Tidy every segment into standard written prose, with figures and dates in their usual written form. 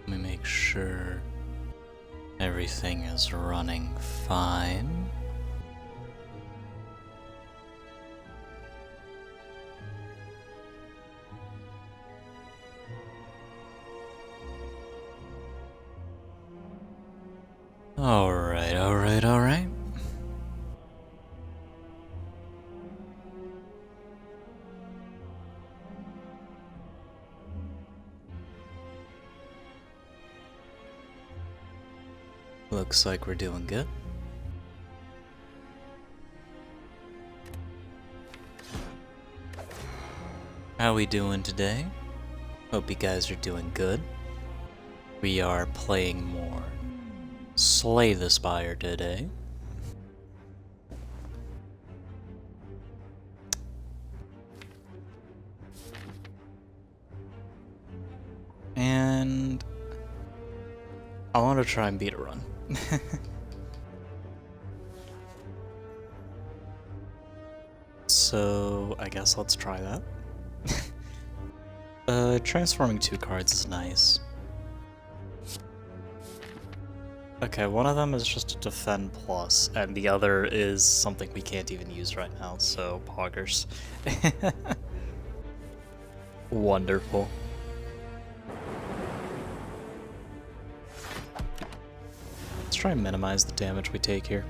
Let me make sure everything is running fine. Alright, alright, alright. Looks like we're doing good. How we doing today? Hope you guys are doing good. We are playing more Slay the Spire today. And I want to try and beat a run. So I guess let's try that. Transforming 2 cards is nice. Okay, one of them is just a defend plus, and the other is something we can't even use right now, so poggers. Wonderful. Let's try and minimize the damage we take here.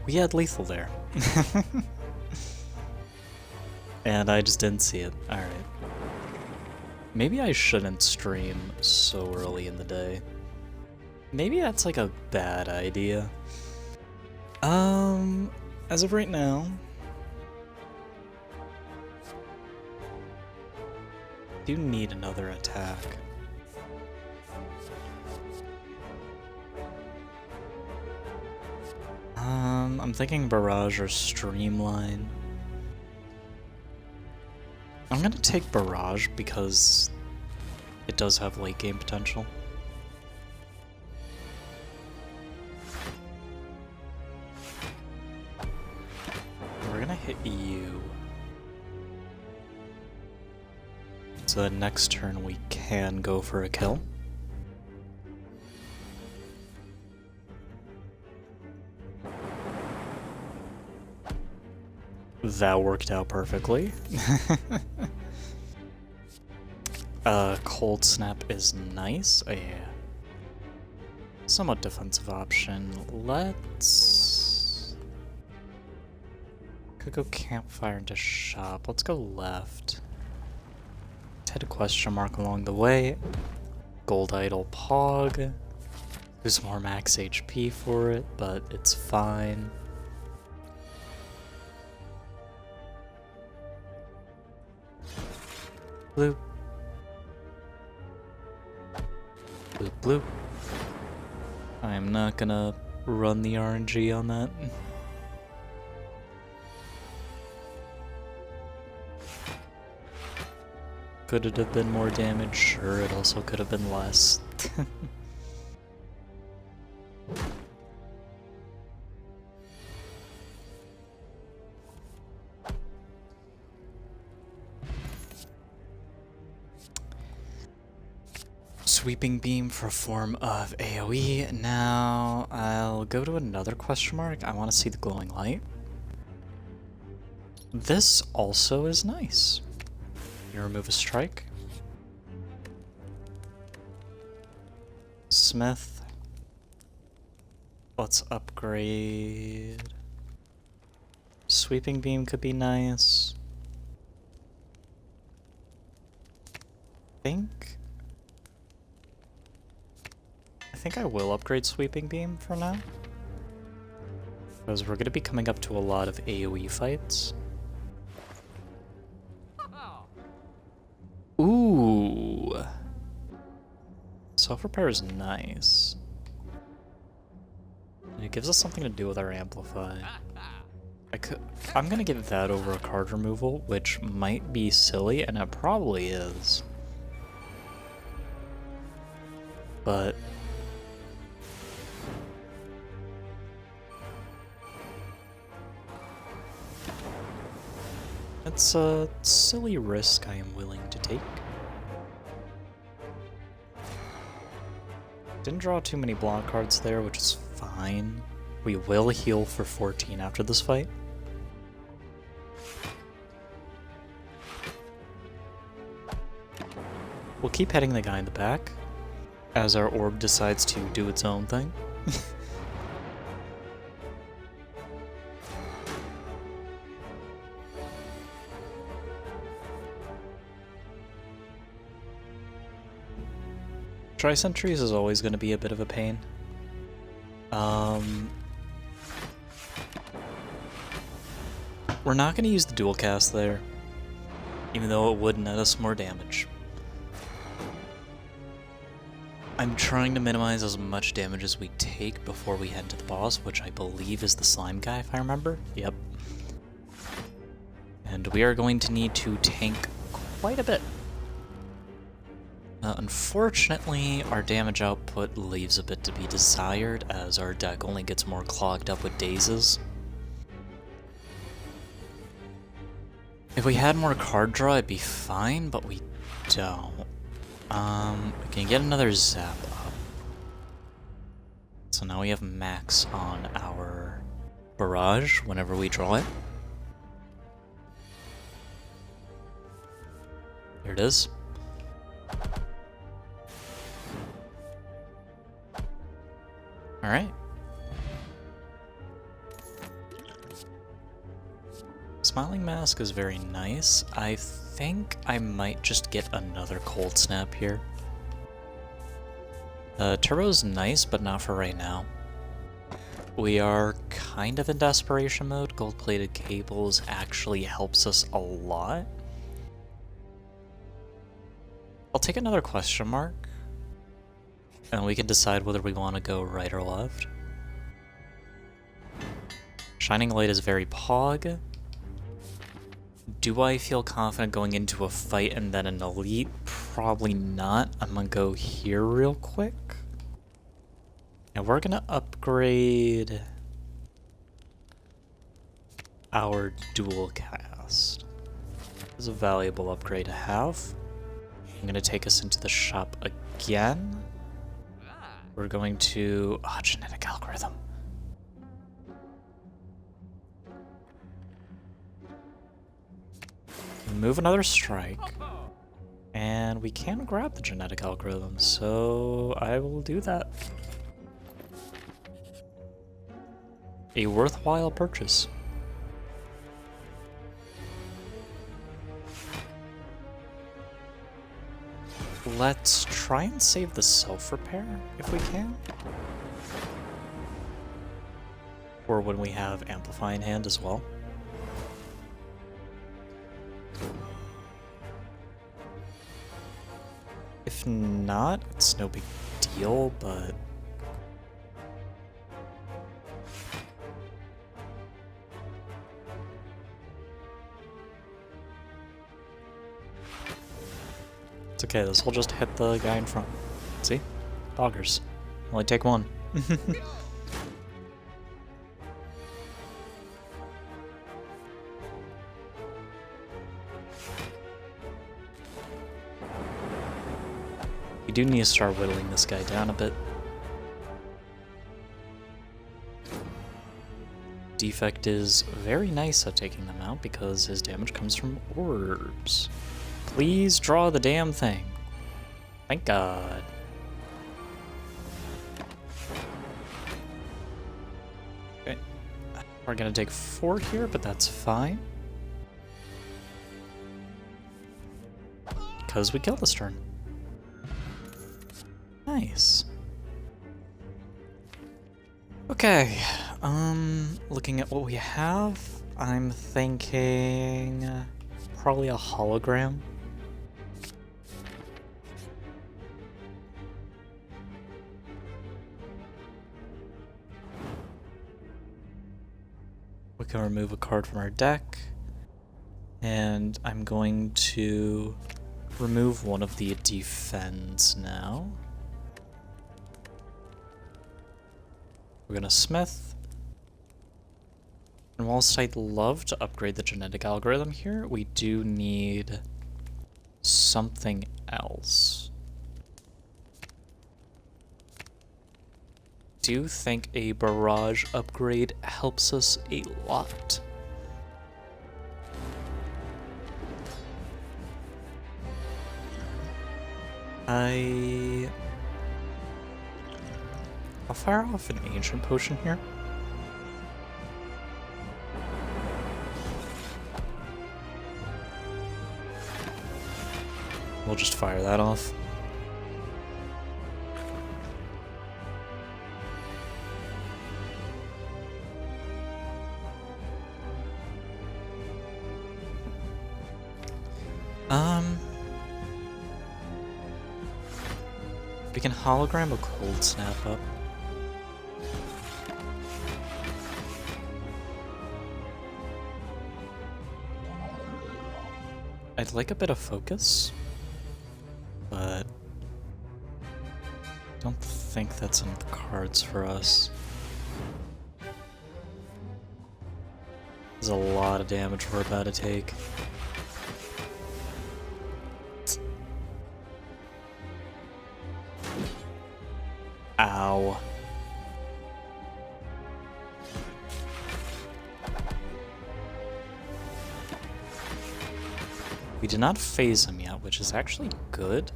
We had lethal there. And I just didn't see it. Alright. Maybe I shouldn't stream so early in the day. Maybe that's like a bad idea. As of right now, do need another attack. I'm thinking Barrage or Streamline. I'm gonna take Barrage because it does have late game potential. We're gonna hit you. So the next turn we can go for a kill. That worked out perfectly. Cold Snap is nice. Yeah. Somewhat defensive option. Let's... Could go Campfire into Shop. Let's go left. Hit a question mark along the way. Gold Idol Pog. There's more max HP for it, but it's fine. Bloop. Bloop, bloop. I am not gonna run the RNG on that. Could it have been more damage? Sure, it also could have been less. Sweeping Beam for a form of AoE. Now, I'll go to another question mark. I want to see the Glowing Light. This also is nice. You remove a strike. Smith. Let's upgrade. Sweeping Beam could be nice. I think I will upgrade Sweeping Beam for now. Because we're going to be coming up to a lot of AoE fights. Ooh. Self-repair is nice. It gives us something to do with our amplify. I'm gonna get that over a card removal, which might be silly, and it probably is. But it's a silly risk I am willing to take. Didn't draw too many block cards there, which is fine. We will heal for 14 after this fight. We'll keep hitting the guy in the back as our orb decides to do its own thing. Tri-Sentries is always going to be a bit of a pain. We're not going to use the dual cast there, even though it would net us more damage. I'm trying to minimize as much damage as we take before we head to the boss, which I believe is the slime guy, if I remember. Yep. And we are going to need to tank quite a bit. Unfortunately, our damage output leaves a bit to be desired, as our deck only gets more clogged up with dazes. If we had more card draw, it'd be fine, but we don't. We can get another zap up. So now we have max on our barrage whenever we draw it. There it is. Alright. Smiling Mask is very nice. I think I might just get another Cold Snap here. Turbo's nice, but not for right now. We are kind of in desperation mode. Gold-plated cables actually helps us a lot. I'll take another question mark, and we can decide whether we want to go right or left. Shining Light is very pog. Do I feel confident going into a fight and then an elite? Probably not. I'm gonna go here real quick. And we're gonna upgrade our dual cast. This is a valuable upgrade to have. I'm gonna take us into the shop again. We're going to... genetic algorithm. Move another strike. And we can grab the genetic algorithm, so I will do that. A worthwhile purchase. Let's try and save the self-repair, if we can. Or when we have Amplify in hand as well. If not, it's no big deal, but... it's okay, this will just hit the guy in front. See? Doggers. Only take one. We do need to start whittling this guy down a bit. Defect is very nice at taking them out because his damage comes from orbs. Please draw the damn thing. Thank God. Okay. We're gonna take 4 here, but that's fine. Because we killed this turn. Nice. Okay, looking at what we have, I'm thinking probably a hologram. We can remove a card from our deck. And I'm going to remove one of the defends now. We're gonna smith. And whilst I'd love to upgrade the genetic algorithm here, we do need something else. I do think a barrage upgrade helps us a lot. I'll fire off an ancient potion here. We'll just fire that off. We can hologram a cold snap up. I'd like a bit of focus, but I don't think that's in the cards for us. There's a lot of damage we're about to take. Ow. We did not phase him yet, which is actually good.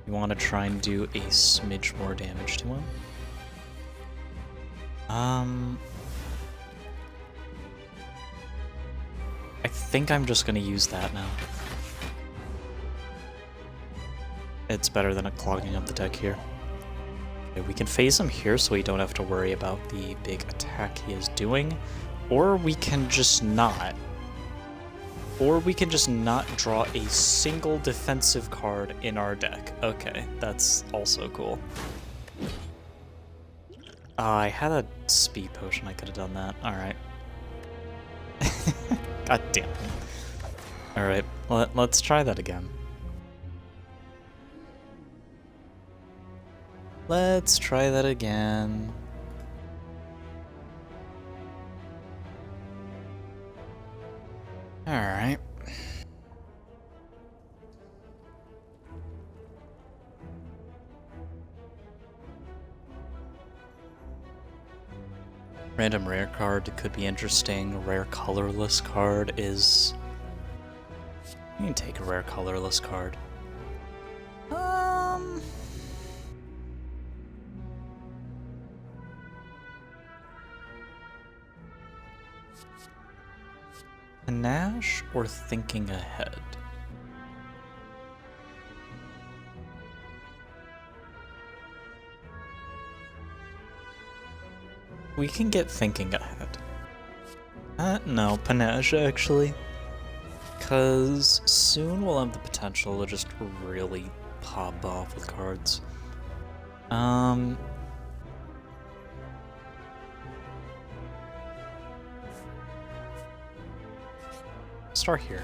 We want to try and do a smidge more damage to him. I think I'm just going to use that now. It's better than clogging up the deck here. Okay, we can phase him here so we don't have to worry about the big attack he is doing. Or we can just not. Or we can just not draw a single defensive card in our deck. Okay, that's also cool. I had a speed potion, I could have done that. Alright. God damn it. Alright, let's try that again. Let's try that again. Alright. Random rare card could be interesting. A rare colorless card is... You can take a rare colorless card. Panache or thinking ahead? We can get thinking ahead. No, Panache actually. Because soon we'll have the potential to just really pop off with cards. Start here.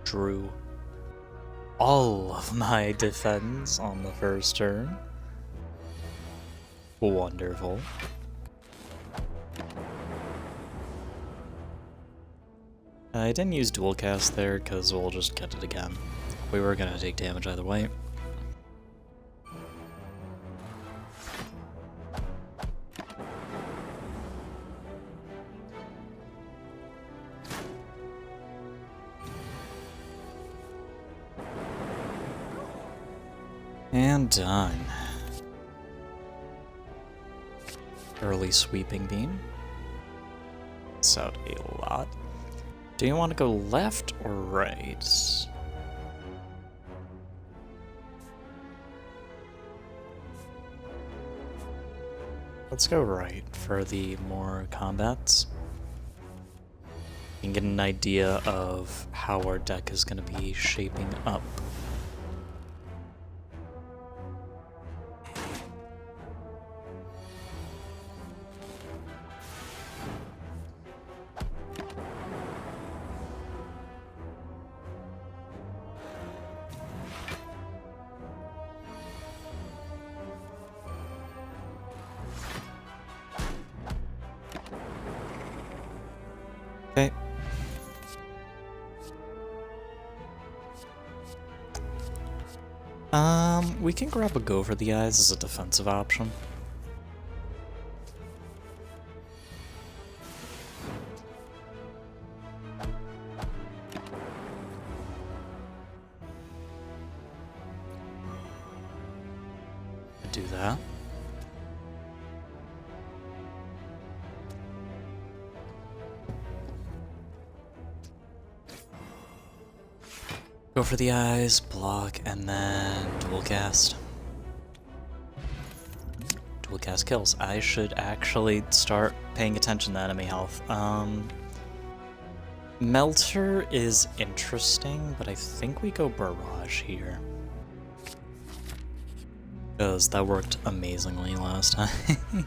Drew all of my defense on the first turn. Wonderful. I didn't use dual cast there because we'll just get it again. We were gonna take damage either way. And done. Early sweeping beam. It's out a lot. Do you want to go left or right? Let's go right for the more combats. You can get an idea of how our deck is going to be shaping up. We can grab a go for the eyes as a defensive option. Do that. Go for the eyes, block, and then dual cast. Dual cast kills. I should actually start paying attention to enemy health. Melter is interesting, but I think we go Barrage here. Because that worked amazingly last time.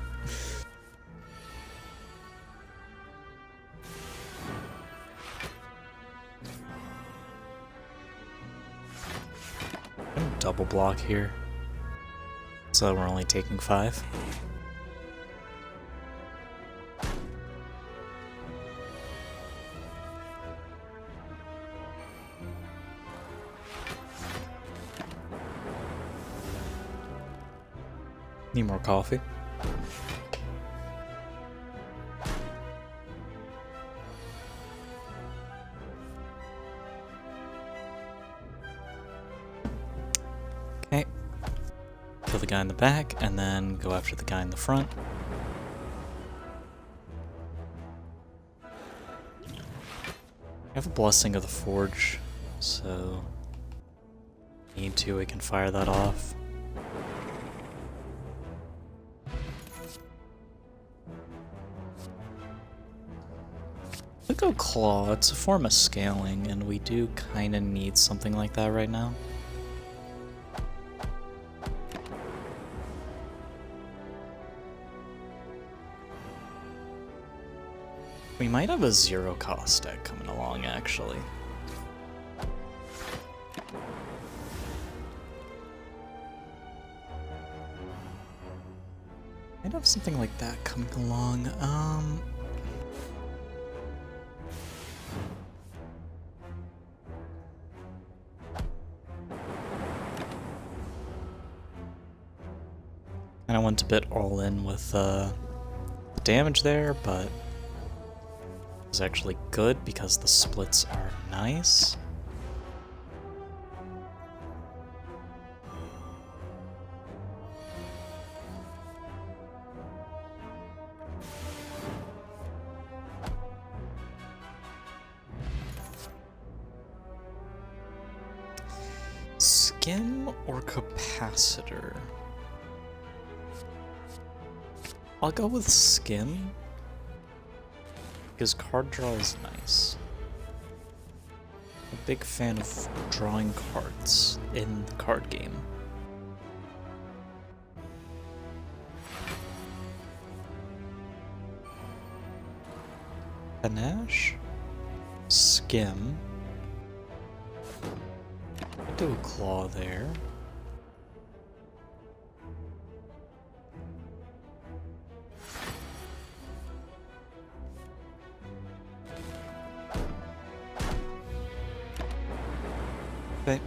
Double block here, so we're only taking 5. Need more coffee. Okay. Kill the guy in the back, and then go after the guy in the front. I have a Blessing of the Forge, so if need to, we can fire that off. We'll go Claw. It's a form of scaling, and we do kind of need something like that right now. We might have a 0-cost deck coming along, actually. Might have something like that coming along. Kinda went a bit all in with the damage there, but is actually good because the splits are nice. Skim or Capacitor? I'll go with Skim, because card draw is nice. I'm a big fan of drawing cards in the card game. Panache? Skim. I'll do a Claw there. Okay.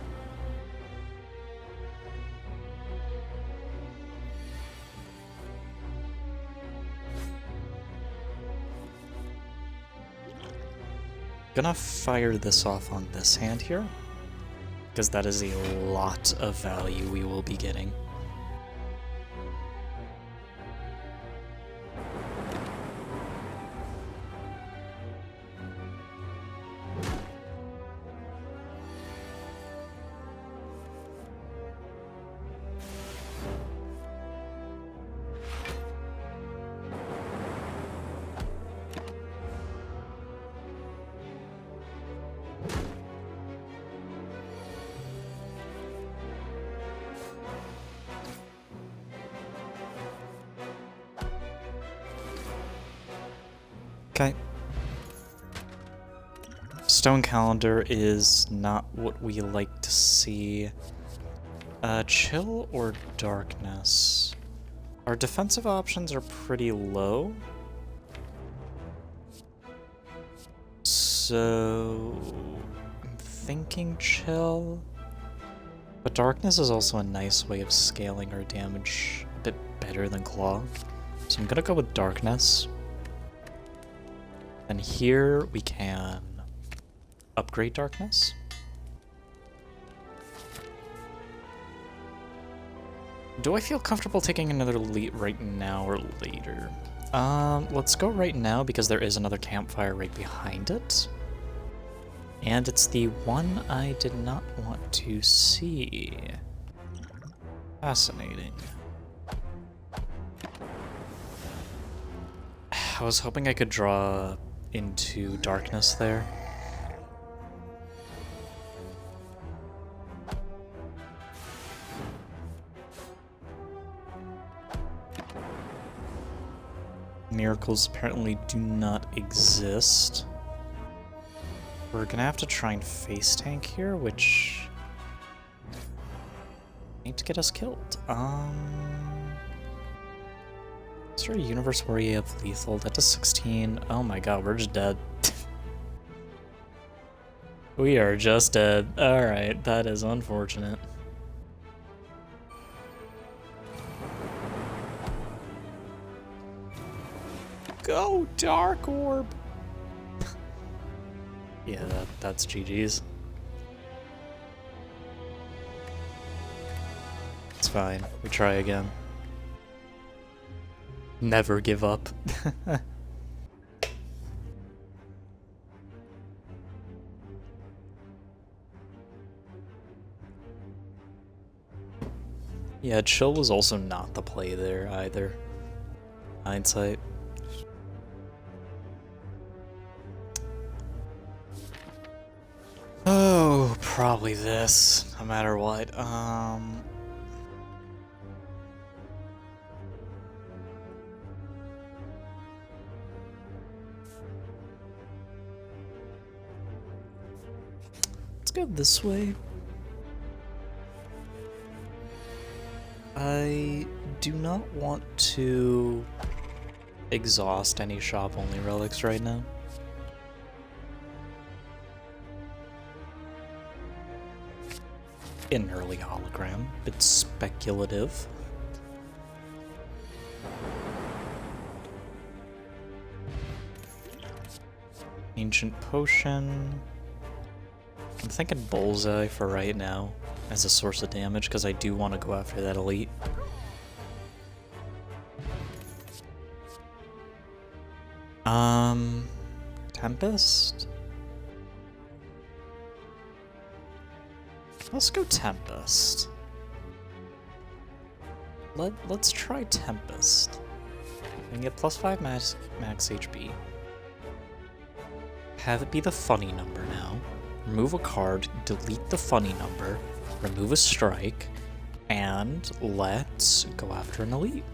Gonna fire this off on this hand here, because that is a lot of value we will be getting. Okay. Stone Calendar is not what we like to see. Chill or Darkness? Our defensive options are pretty low. So I'm thinking Chill. But Darkness is also a nice way of scaling our damage a bit better than Claw. So I'm gonna go with Darkness. And here we can upgrade Darkness. Do I feel comfortable taking another lead right now or later? Let's go right now because there is another campfire right behind it. And it's the one I did not want to see. Fascinating. I was hoping I could draw into Darkness there. Miracles apparently do not exist. We're gonna have to try and face tank here, which ain't to get us killed. Is there a universe where you have lethal? That does 16. Oh my god, we're just dead. We are just dead. Alright, that is unfortunate. Go, Dark Orb! Yeah, that's GG's. It's fine. We try again. Never give up. Yeah, chill was also not the play there either. Hindsight. Oh, probably this, no matter what. Let's go this way. I do not want to exhaust any shop-only relics right now. An early hologram, it's speculative. Ancient potion. I'm thinking bullseye for right now as a source of damage because I do want to go after that elite. Tempest? Let's go Tempest. Let's try Tempest. We can get +5 max HP. Have it be the funny number now. Remove a card, delete the funny number, remove a strike, and let's go after an elite.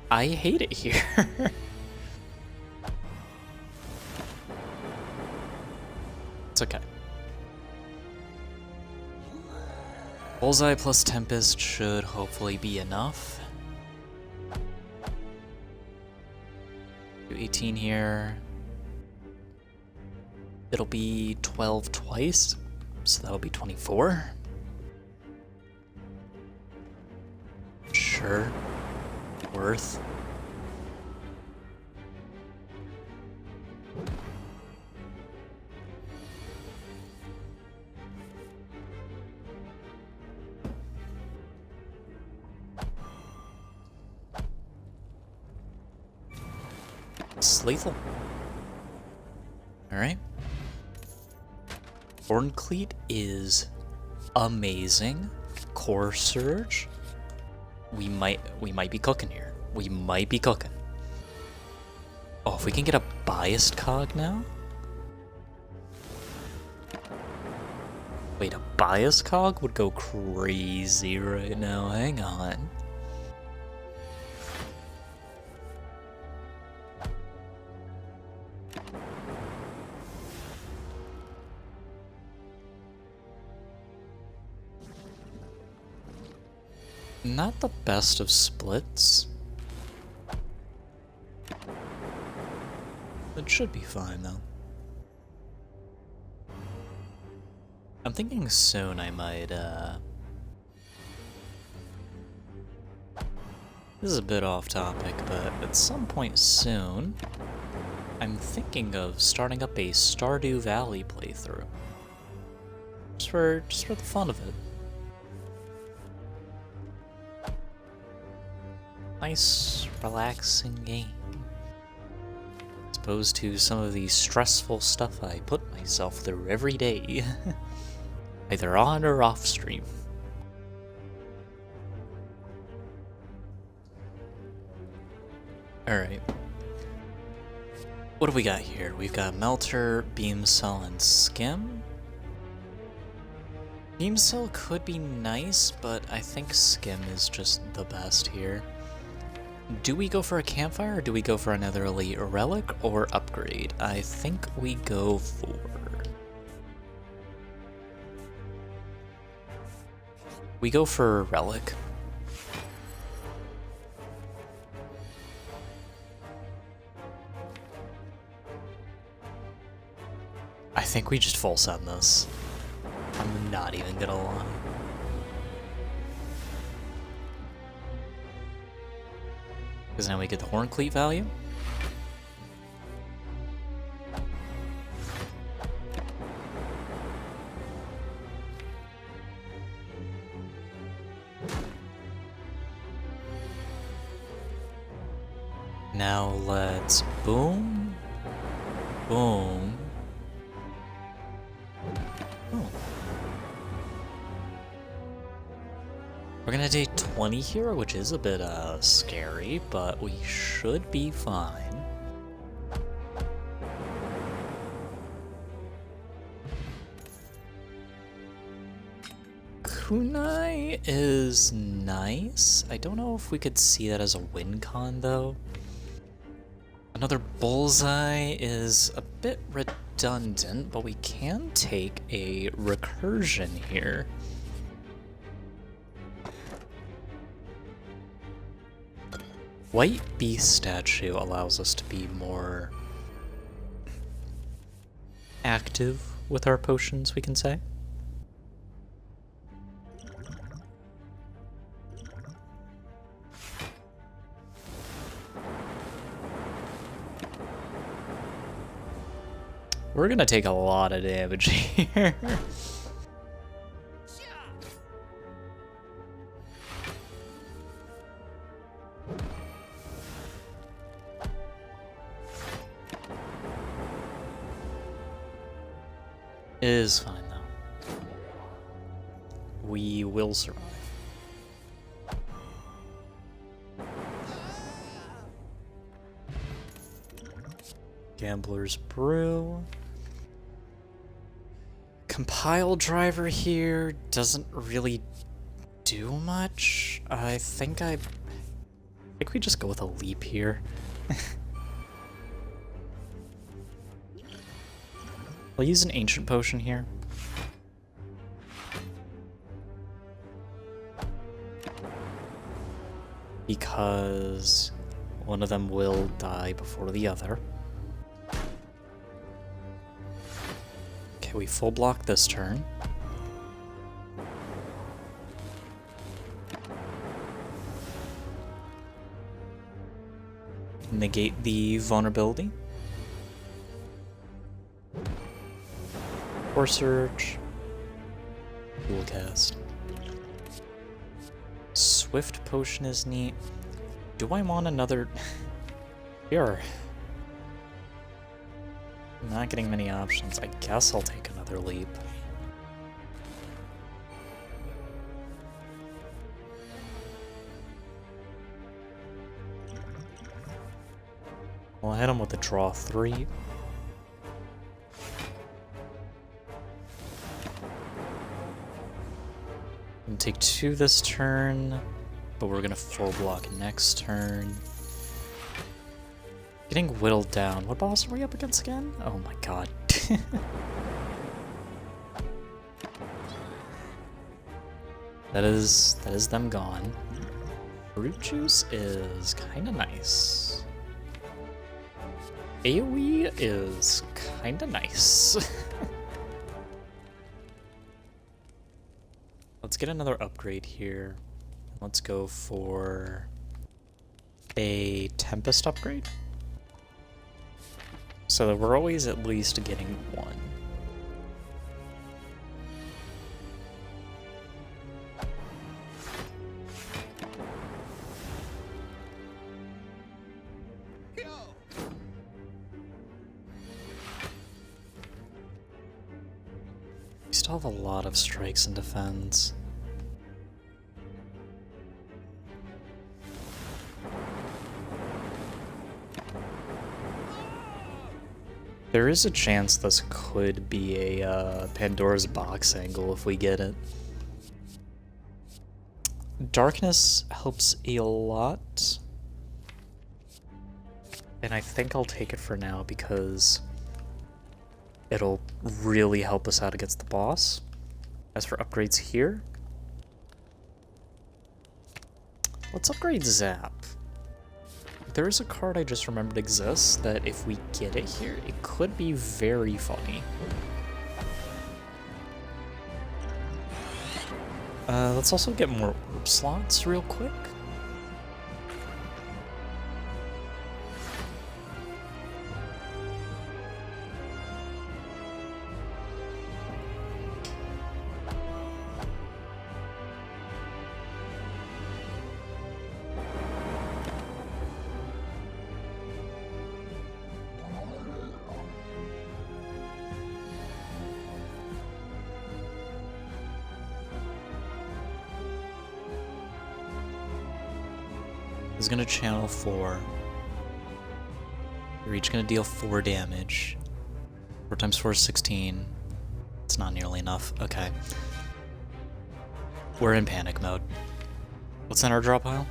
I hate it here. It's okay. Bullseye plus Tempest should hopefully be enough. Do 18 here. It'll be 12 twice, so that'll be 24. Sure. Worth. It's lethal. Alright. Horncleat is amazing. Core Surge. We might be cooking here. We might be cooking. Oh, if we can get a biased cog now? Wait, a biased cog would go crazy right now. Hang on. Not the best of splits. It should be fine, though. I'm thinking soon I might This is a bit off topic, but at some point soon, I'm thinking of starting up a Stardew Valley playthrough. Just for the fun of it. Nice, relaxing game. As opposed to some of the stressful stuff I put myself through every day. Either on or off stream. Alright. What do we got here? We've got Melter, Beam Cell, and Skim. Beam Cell could be nice, but I think Skim is just the best here. Do we go for a campfire, or do we go for another elite relic, or upgrade? I think we go for... we go for relic. I think we just full send this. I'm not even gonna lie. Because now we get the Horn Cleat value. Now let's boom, boom. Oh. We're gonna do 20 here, which is a bit scary, but we should be fine. Kunai is nice. I don't know if we could see that as a win con though. Another bullseye is a bit redundant, but we can take a recursion here. White Beast statue allows us to be more active with our potions, we can say. We're gonna take a lot of damage here. It is fine though. We will survive. Gambler's Brew. Compile driver here doesn't really do much. I think we just go with a leap here. We'll use an ancient potion here. Because one of them will die before the other. Okay, we full block this turn. Negate the vulnerability. Core Surge. Dual cast. Swift Potion is neat. Do I want another... Here. I'm not getting many options. I guess I'll take another leap. I'll hit him with a draw 3. And take 2 this turn, but we're gonna full block next turn. Getting whittled down. What boss are we up against again? Oh my god. That is them gone. Fruit juice is kinda nice. AoE is kinda nice. Let's get another upgrade here. Let's go for a Tempest upgrade, so that we're always at least getting one. We still have a lot of strikes and defense. There is a chance this could be a Pandora's box angle if we get it. Darkness helps a lot, and I think I'll take it for now because it'll really help us out against the boss. As for upgrades here, let's upgrade Zap. There is a card I just remembered exists that if we get it here, it could be very funny. Let's also get more orb slots real quick. Is gonna channel 4. You're each gonna deal 4 damage. 4 times 4 is 16. It's not nearly enough. Okay. We're in panic mode. What's in our draw pile?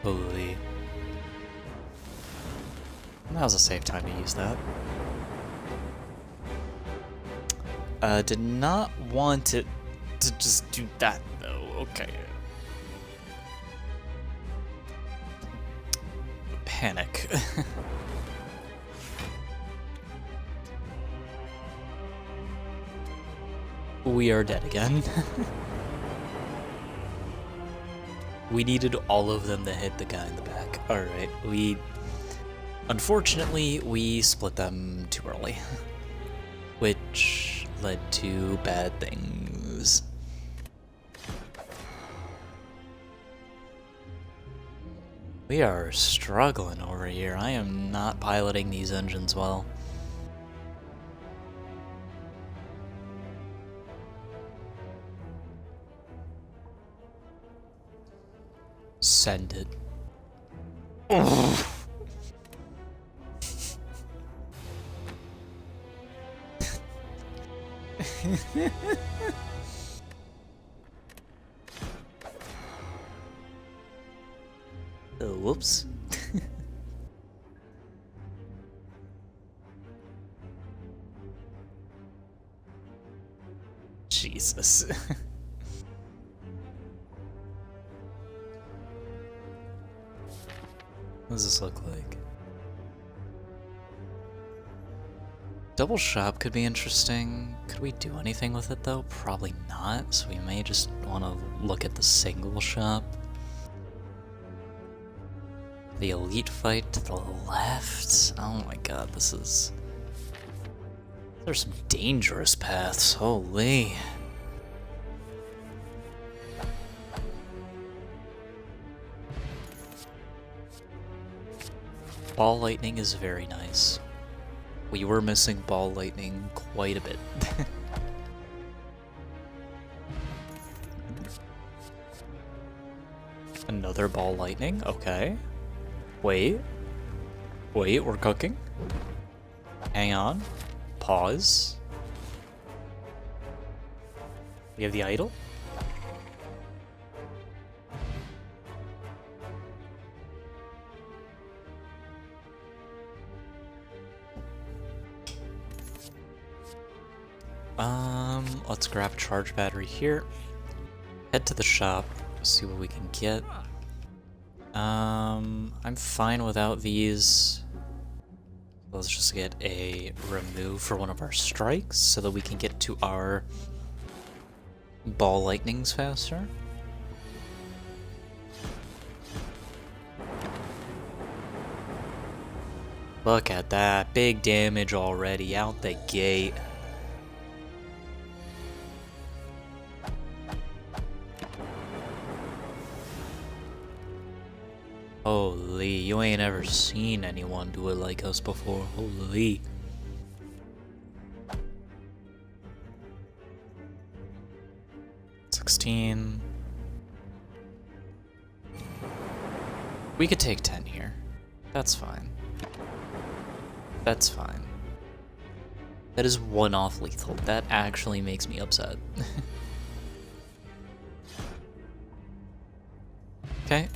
Holy. That was a safe time to use that. Did not want it to just do that though. Okay. Panic. We are dead again. We needed all of them to hit the guy in the back. Alright, unfortunately, we split them too early. Which led to bad things. We are struggling over here. I am not piloting these engines well. Send it. Oh, whoops. Jesus. What does this look like? Double shop could be interesting. Could we do anything with it though? Probably not, so we may just want to look at the single shop. The elite fight to the left. Oh my god, there's some dangerous paths, holy. Ball lightning is very nice. We were missing ball lightning quite a bit. Another ball lightning, okay. Wait, we're cooking. Hang on. Pause. We have the idol. Let's grab charge battery here. Head to the shop. see what we can get. I'm fine without these. Let's just get a remove for one of our strikes so that we can get to our ball lightnings faster. Look at that, big damage already out the gate. Holy, you ain't ever seen anyone do it like us before. Holy. $16. We could take 10 here. That's fine. That's fine. That is one off lethal. That actually makes me upset. Okay.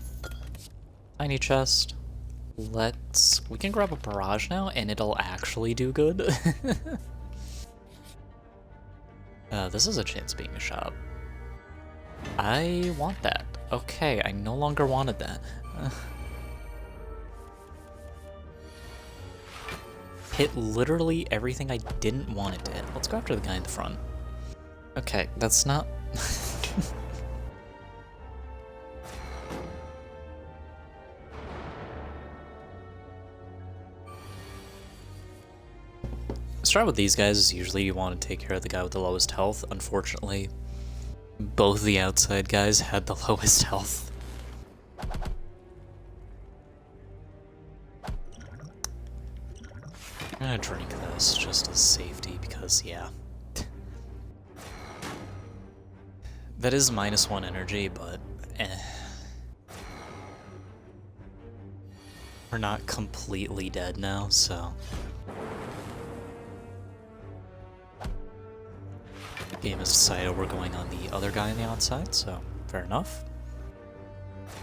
Tiny chest. We can grab a barrage now and it'll actually do good. This is a chance of being a shop. I want that. Okay, I no longer wanted that. Hit literally everything I didn't want it to hit. Let's go after the guy in the front. Okay, that's not... Let's try with these guys. Usually you want to take care of the guy with the lowest health. Unfortunately, both the outside guys had the lowest health. I'm gonna drink this just as safety because, yeah. That is -1 energy, but we're not completely dead now, so... Game has decided we're going on the other guy on the outside, so fair enough.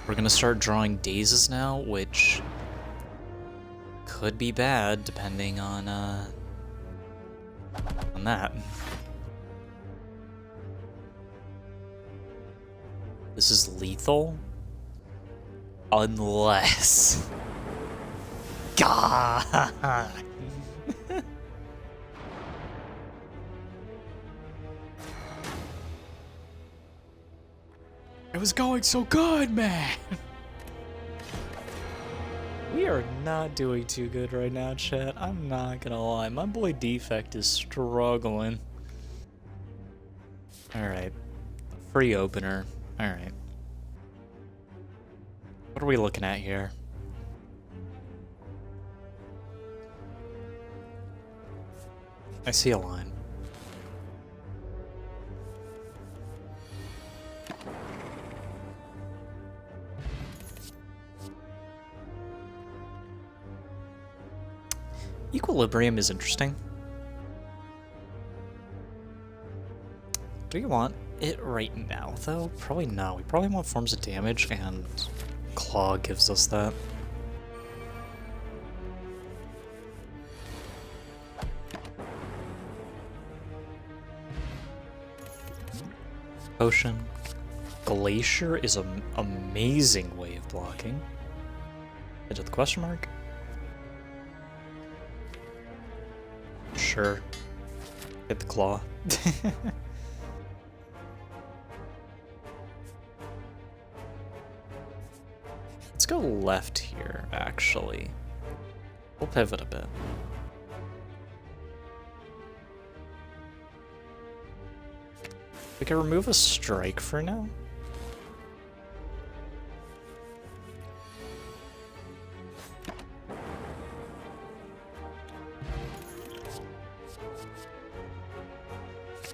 We're gonna start drawing dazes now, which could be bad depending on that. This is lethal unless God. It was going so good, man! We are not doing too good right now, chat. I'm not gonna lie. My boy Defect is struggling. Alright. Free opener. Alright. What are we looking at here? I see a line. Equilibrium is interesting. Do you want it right now, though? Probably no. We probably want forms of damage, and Claw gives us that. Potion. Glacier is an amazing way of blocking. Edge of the question mark. Sure. Hit the claw. Let's go left here, actually. We'll pivot a bit. We can remove a strike for now.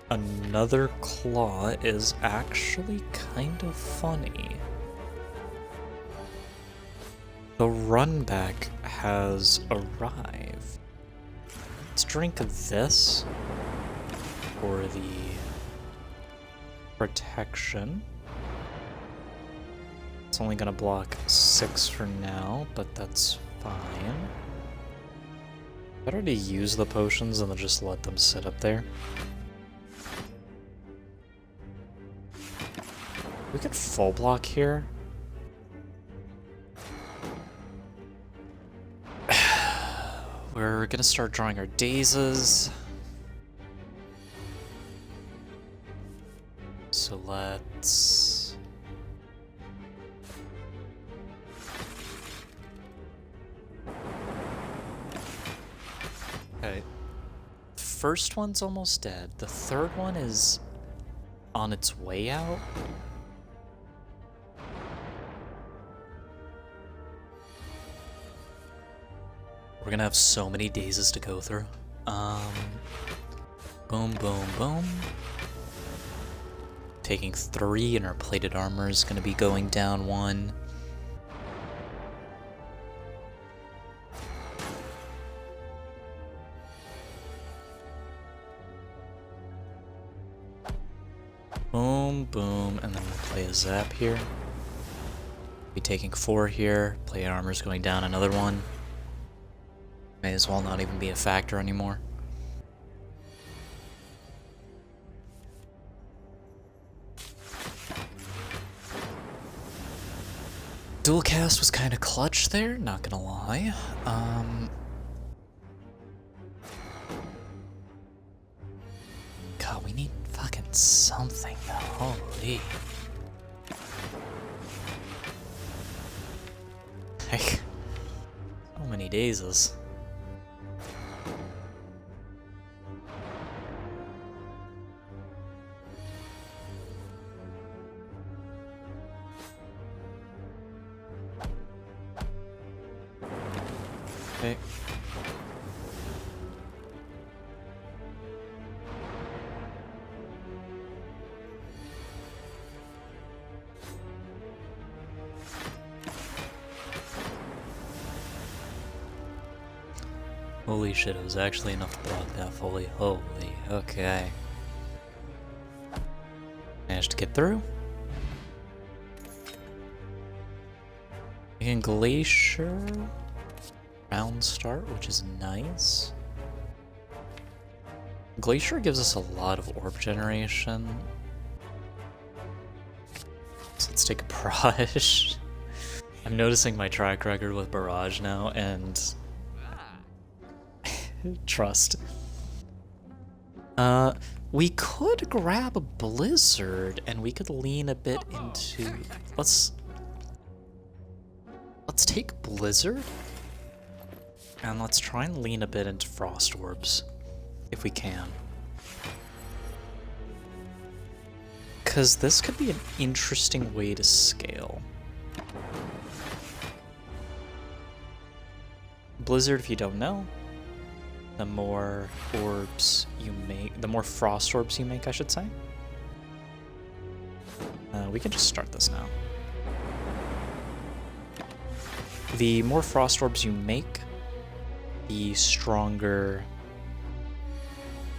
Another claw is actually kind of funny. The run back has arrived. Let's drink this for the protection. It's only gonna block 6 for now, but that's fine. Better to use the potions than to just let them sit up there. We could full block here. We're gonna start drawing our dazes. So let's... Okay. First one's almost dead. The third one is on its way out. We're gonna have so many dazes to go through. Boom, boom, boom. Taking 3, and our plated armor is gonna be going down 1. Boom, boom, and then we'll play a zap here. Be taking 4 here. Plated armor's going down another 1. May as well not even be a factor anymore. Dual cast was kind of clutch there, not gonna lie. God, we need fucking something though. Holy. Like, so many dazes. Okay. Holy shit, it was actually enough to block that fully. Holy, okay. Managed to get through. And Glacier. Round start, which is nice. Glacier gives us a lot of orb generation. So let's take a Barrage. I'm noticing my track record with Barrage now, and trust. We could grab a Blizzard, and we could lean a bit into... Let's take Blizzard. And let's try and lean a bit into Frost Orbs, if we can. Because this could be an interesting way to scale. Blizzard, if you don't know, the more orbs you make, the more Frost Orbs you make, I should say. We can just start this now. The more Frost Orbs you make, the stronger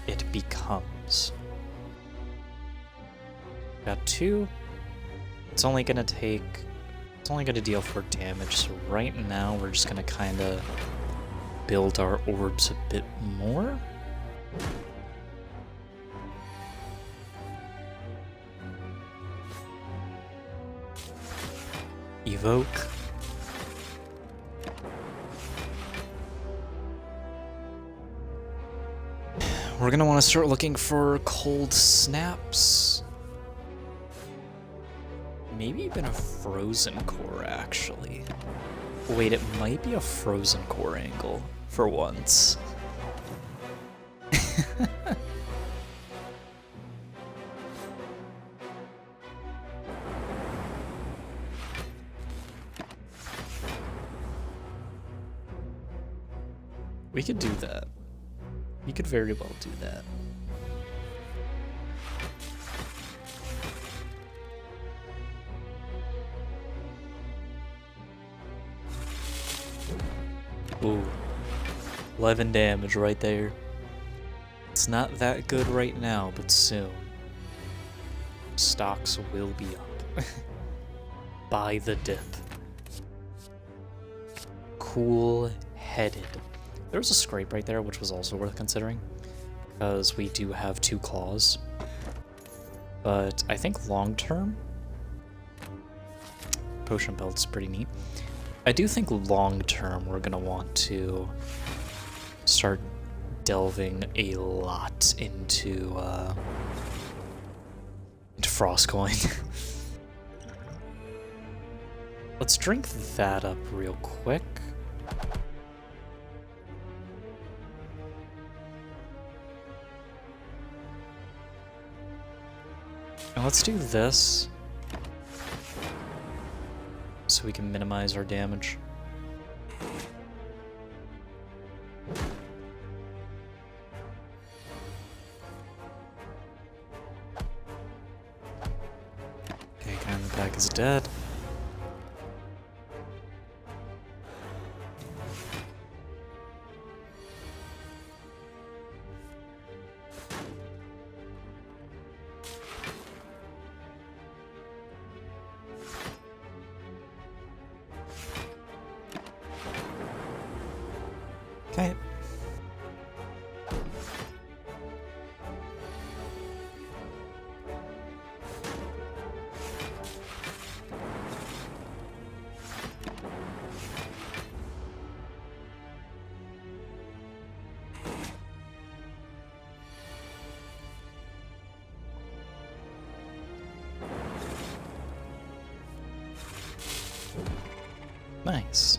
it becomes. Got 2. It's only gonna deal 4 damage, so right now we're just gonna kinda build our orbs a bit more. Evoke. We're gonna want to start looking for cold snaps. Maybe even a frozen core, actually. Wait, it might be a frozen core angle for once. We could do that. We could very well do that. Ooh. 11 damage right there. It's not that good right now, but soon. Stocks will be up. Buy the dip. Cool-headed. There was a scrape right there, which was also worth considering, because we do have 2 claws. But I think long term, potion belt's pretty neat. I do think long term we're gonna want to start delving a lot into Frostcoin. Let's drink that up real quick. And let's do this so we can minimize our damage. Okay, guy in the back is dead. Okay. Nice.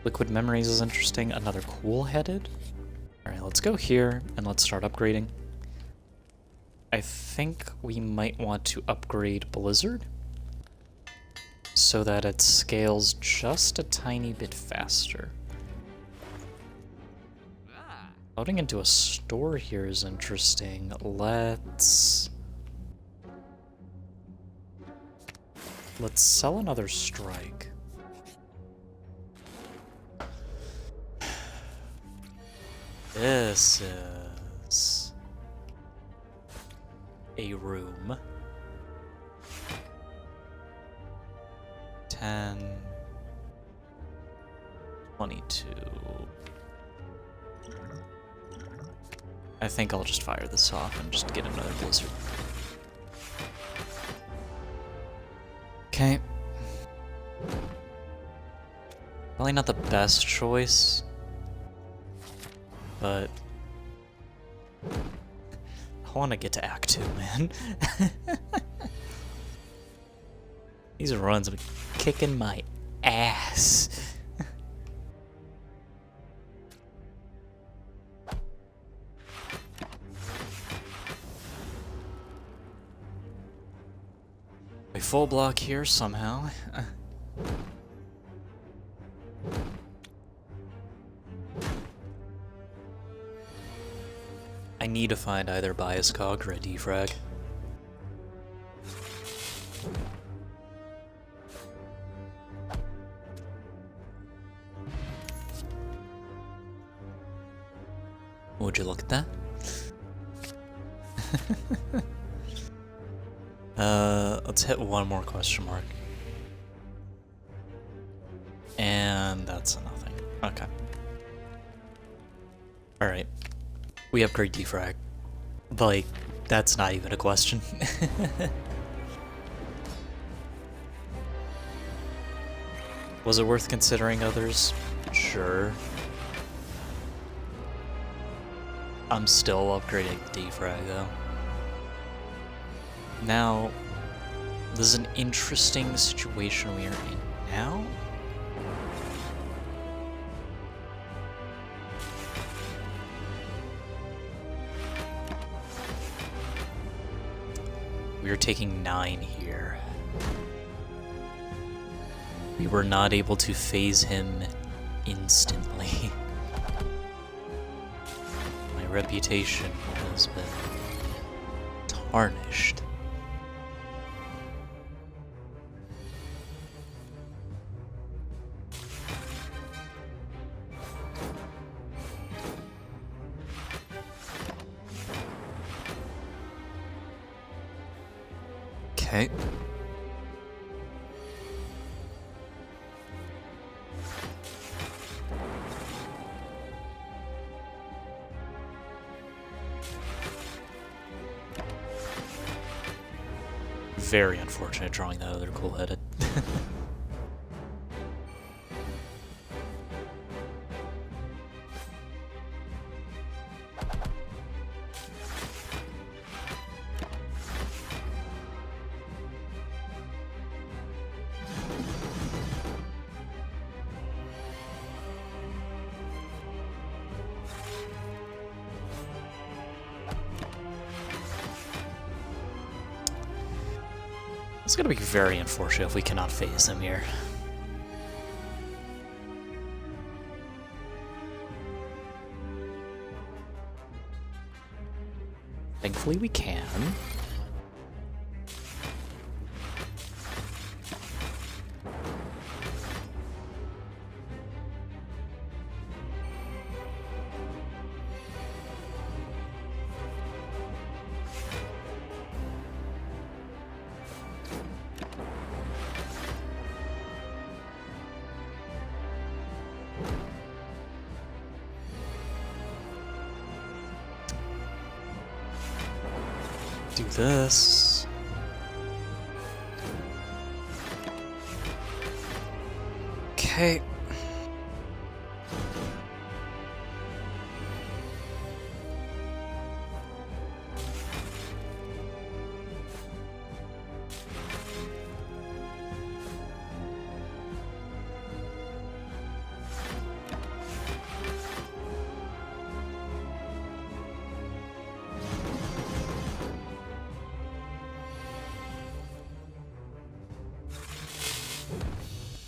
Liquid Memories is interesting. Another cool-headed. Alright, let's go here and let's start upgrading. I think we might want to upgrade Blizzard so that it scales just a tiny bit faster. Loading into a store here is interesting. Let's sell another strike. This is a room. 10, 22. I think I'll just fire this off and just get another blizzard. Okay. Probably not the best choice, but I want to get to Act 2, man. These runs have been kicking my ass. We full block here somehow. I need to find either Bias Cog or a defrag. Would you look at that? Let's hit one more question mark. And that's a nothing. Okay. Alright. We upgrade defrag. Like, that's not even a question. Was it worth considering others? Sure. I'm still upgrading defrag though. Now, this is an interesting situation we are in now. We are taking 9 here. We were not able to phase him instantly. My reputation has been tarnished. Okay. very unfortunate drawing that other cool-headed. It's gonna be very unfortunate if we cannot phase him here. Thankfully we can. Do this. Okay.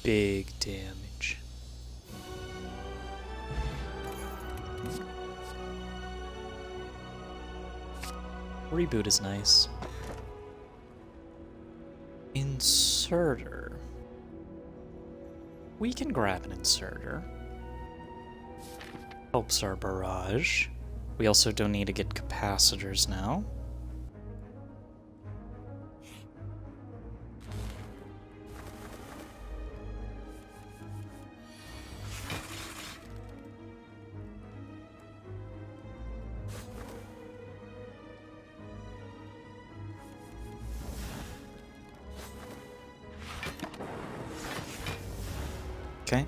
Big damage. Reboot is nice. Inserter. We can grab an inserter. Helps our barrage. We also don't need to get capacitors now. Okay.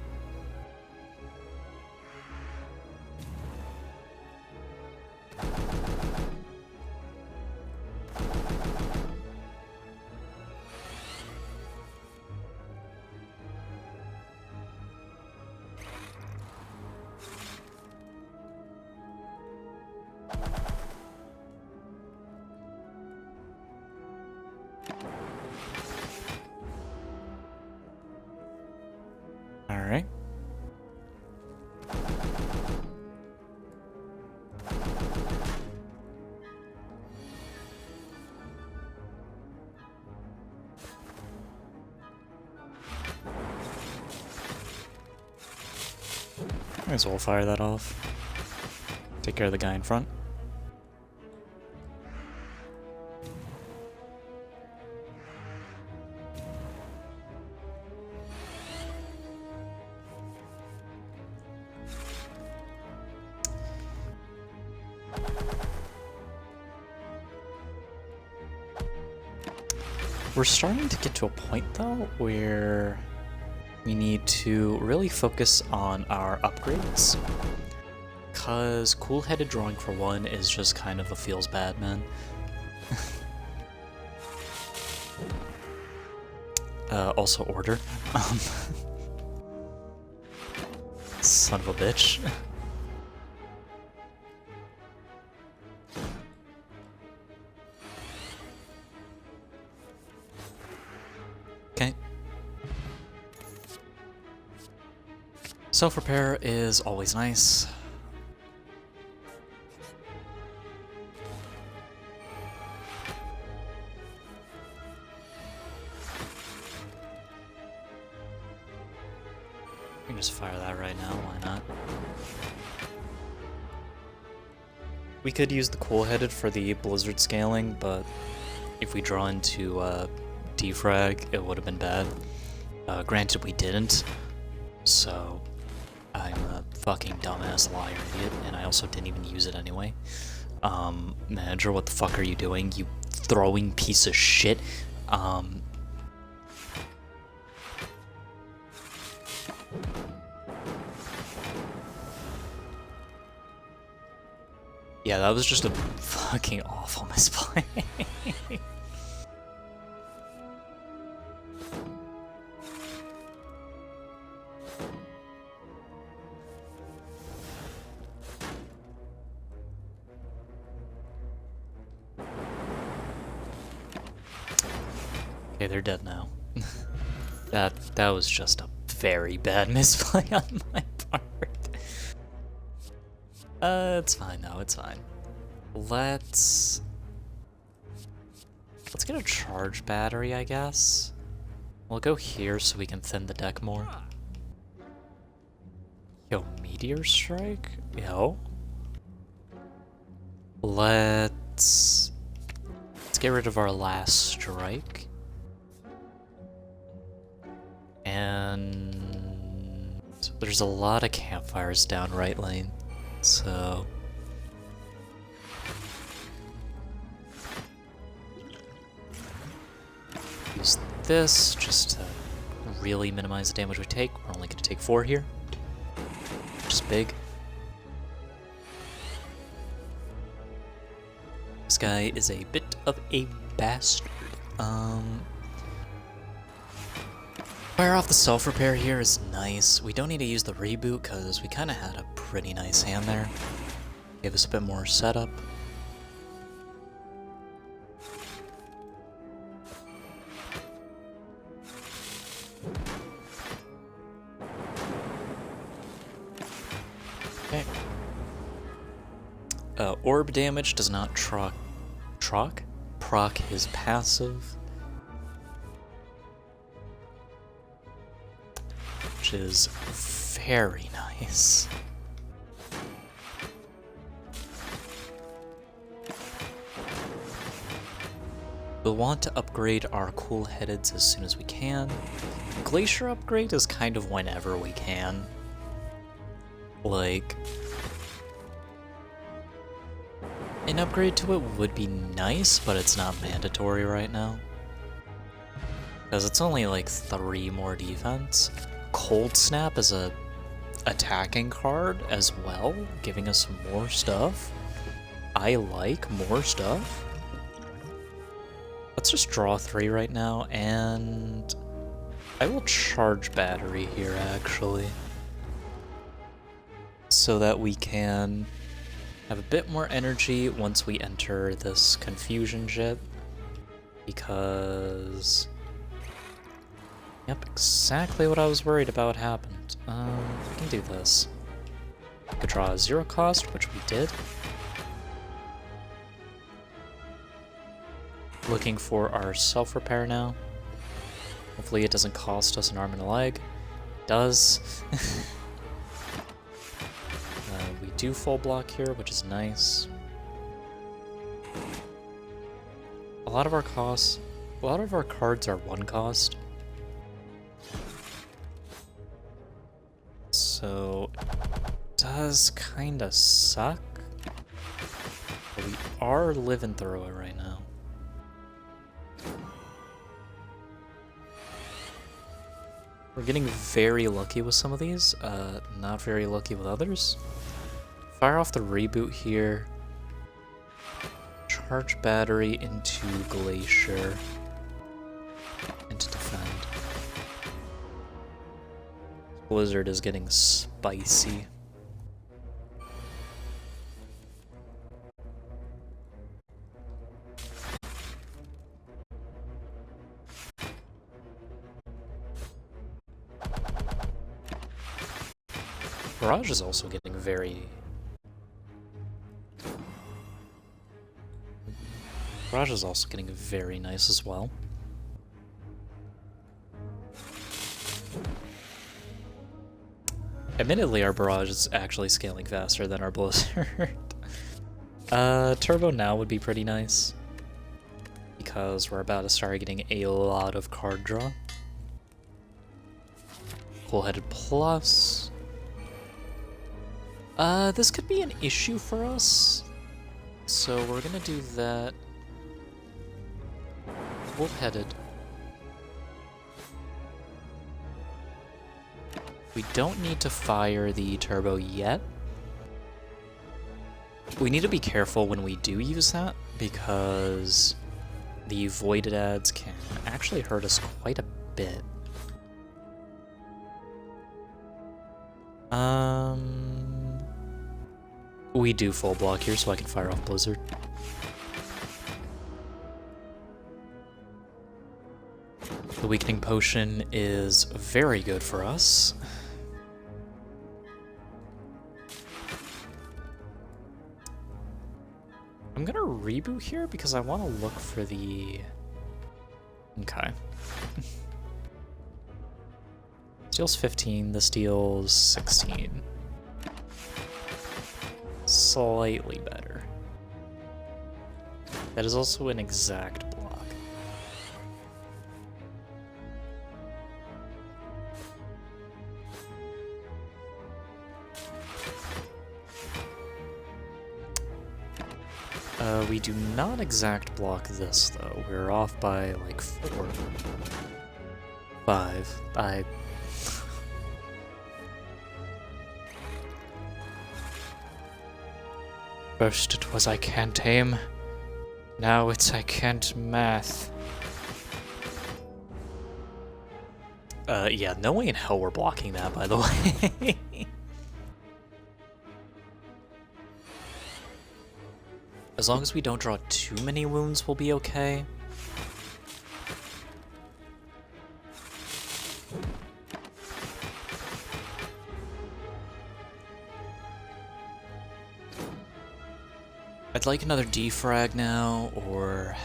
All right. Might as well fire that off. Take care of the guy in front. We're starting to get to a point, though, where we need to really focus on our upgrades. Because cool-headed drawing, for one, is just kind of a feels bad, man. Also order. Son of a bitch. Okay. Self-repair is always nice. We can just fire that right now, why not? We could use the cool-headed for the blizzard scaling, but if we draw into defrag, it would have been bad. Granted, we didn't, so I'm a fucking dumbass liar idiot, and I also didn't even use it anyway. Manager, what the fuck are you doing? You throwing piece of shit. Yeah, that was just a fucking awful misplay. Okay, they're dead now. That was just a very bad misplay on my part. It's fine though, it's fine. Let's get a charge battery, I guess. We'll go here so we can thin the deck more. Yo, meteor strike? Yo. Let's get rid of our last strike. And there's a lot of campfires down right lane, so use this just to really minimize the damage we take. We're only going to take 4 here, which is big. This guy is a bit of a bastard. Fire off the self-repair here is nice. We don't need to use the reboot because we kind of had a pretty nice hand there. Give us a bit more setup. Okay. Orb damage does not proc his passive, which is very nice. We'll want to upgrade our cool headeds as soon as we can. Glacier upgrade is kind of whenever we can. Like, an upgrade to it would be nice, but it's not mandatory right now. Because it's only like 3 more defense. Cold Snap is a attacking card as well, giving us more stuff. I like more stuff. Let's just draw 3 right now, and I will charge battery here actually, so that we can have a bit more energy once we enter this confusion shit, because yep, exactly what I was worried about happened. We can do this. We could draw a 0 cost, which we did. Looking for our self-repair now. Hopefully it doesn't cost us an arm and a leg. It does. We do full block here, which is nice. A lot of our cards are 1 cost. So it does kinda suck. But we are living through it right now. We're getting very lucky with some of these, not very lucky with others. Fire off the reboot here. Charge battery into Glacier. And to defend. Blizzard is getting spicy. Barrage is also getting very... Barrage is also getting very nice as well. Admittedly, our Barrage is actually scaling faster than our Blizzard. Turbo now would be pretty nice, because we're about to start getting a lot of card draw. Cool-headed plus... this could be an issue for us, so we're gonna do that. Full-headed We don't need to fire the turbo yet. We need to be careful when we do use that, because the voided ads can actually hurt us quite a bit. We do full block here, so I can fire off Blizzard. The weakening potion is very good for us. I'm gonna reboot here because I want to look for the... Okay. Steals 15, this deals 16. Slightly better. That is also an exact block. We do not exact block this, though. We're off by, like, 4. 5. First it was I can't aim, now it's I can't math. Yeah, no way in hell we're blocking that, by the way. As long as we don't draw too many wounds, we'll be okay. I'd like another defrag now, or...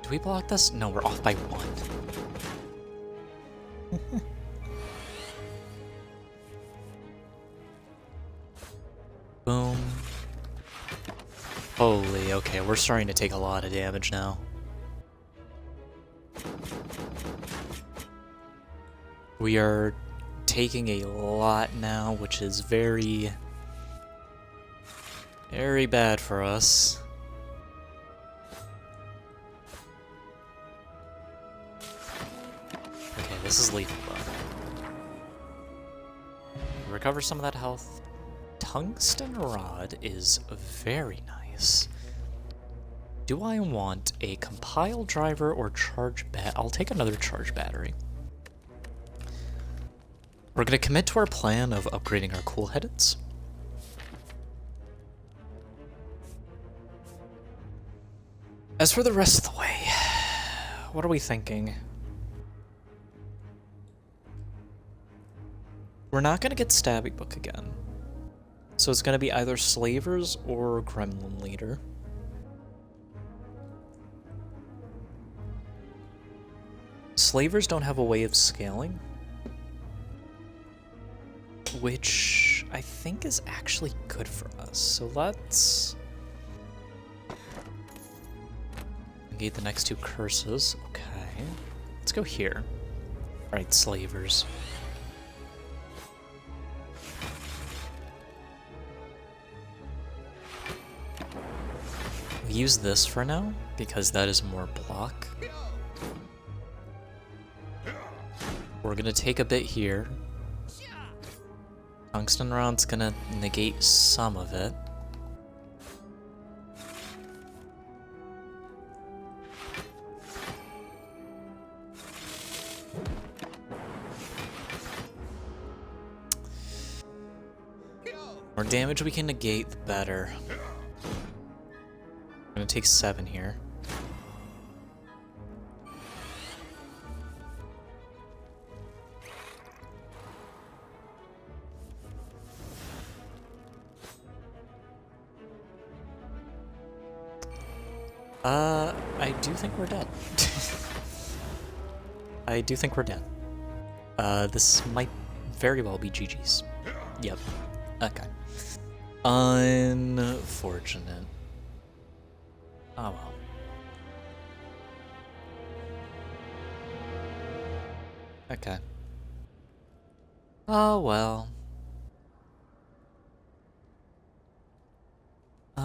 Do we block this? No, we're off by 1. Boom. Holy, okay, we're starting to take a lot of damage now. We are taking a lot now, which is very, very bad for us. Okay, this is lethal though. Recover some of that health. Tungsten rod is very nice. Do I want a compile driver or charge bat? I'll take another charge battery. We're going to commit to our plan of upgrading our cool headeds. As for the rest of the way, what are we thinking? We're not going to get Stabbing Book again. So it's going to be either Slavers or Gremlin Leader. Slavers don't have a way of scaling, which I think is actually good for us. So let's negate the next 2 curses. Okay, let's go here. All right, Slavers. We use this for now because that is more block. We're gonna take a bit here. Tungsten rod's gonna negate some of it. More damage we can negate, the better. I'm gonna take 7 here. I do think we're dead. I do think we're dead. This might very well be GG's. Yep. Okay. Unfortunate. Oh well. Okay. Oh well.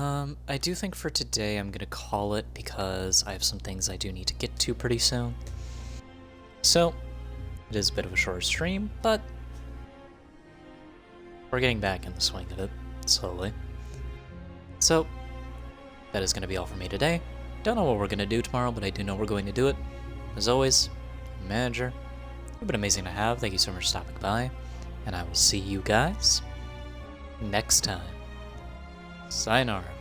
I do think for today I'm gonna call it because I have some things I do need to get to pretty soon. So, it is a bit of a shorter stream, but we're getting back in the swing of it, slowly. So, that is gonna be all for me today. Don't know what we're gonna do tomorrow, but I do know we're going to do it. As always, manager, you've been amazing to have. Thank you so much for stopping by, and I will see you guys next time. Sayonara.